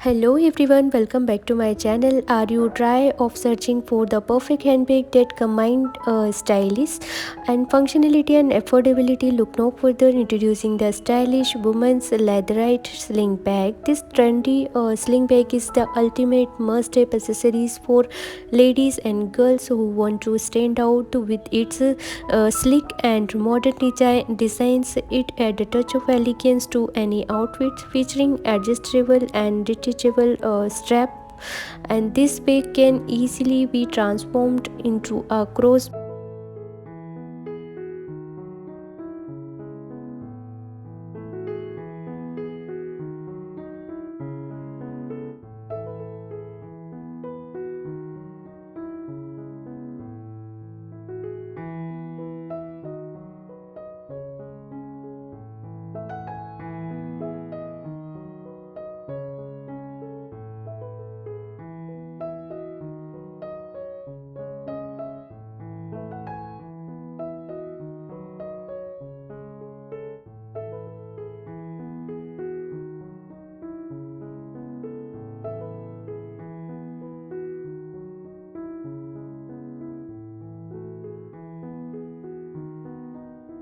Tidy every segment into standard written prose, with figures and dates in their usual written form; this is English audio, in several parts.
Hello everyone, welcome back to my channel. Are you tired of searching for the perfect handbag that combines stylish and functionality and affordability? Look no further, introducing the stylish women's Laterite sling bag. This trendy sling bag is the ultimate must-have accessories for ladies and girls who want to stand out with its sleek and modern designs. It adds a touch of elegance to any outfit, featuring adjustable and detachable strap, and this bag can easily be transformed into a cross.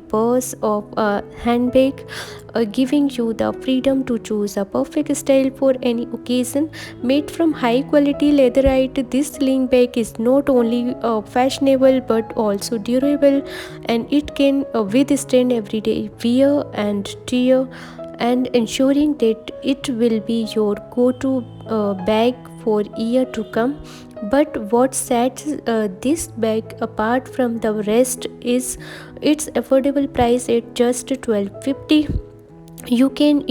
Purse of a handbag, giving you the freedom to choose a perfect style for any occasion. Made from high quality leatherite, this sling bag is not only fashionable but also durable, and it can withstand everyday wear and tear, and ensuring that it will be your go-to bag for year to come. But what sets this bag apart from the rest is its affordable price at just 1250. You can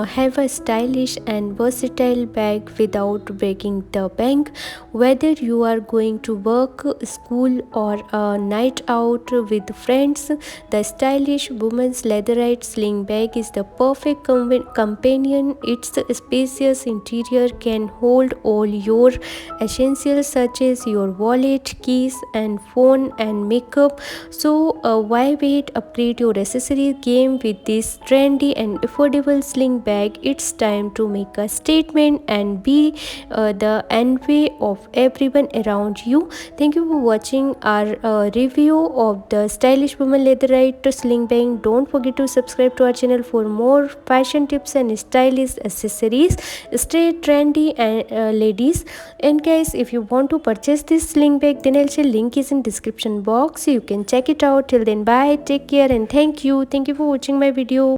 have a stylish and versatile bag without breaking the bank. Whether you are going to work, school, or a night out with friends, the stylish women's Laterite sling bag is the perfect companion. Its spacious interior can hold all your essentials such as your wallet, keys, and phone and makeup. So why wait? Upgrade your accessory game with this trendy and affordable sling bag. It's time to make a statement and be the envy of everyone around you. Thank you for watching our review of the stylish woman Laterite sling bag. Don't forget to subscribe to our channel for more fashion tips and stylish accessories. Stay trendy, and ladies. And guys, if you want to purchase this sling bag, then I'll share link is in description box. You can check it out. Till then, bye, take care, and thank you for watching my video.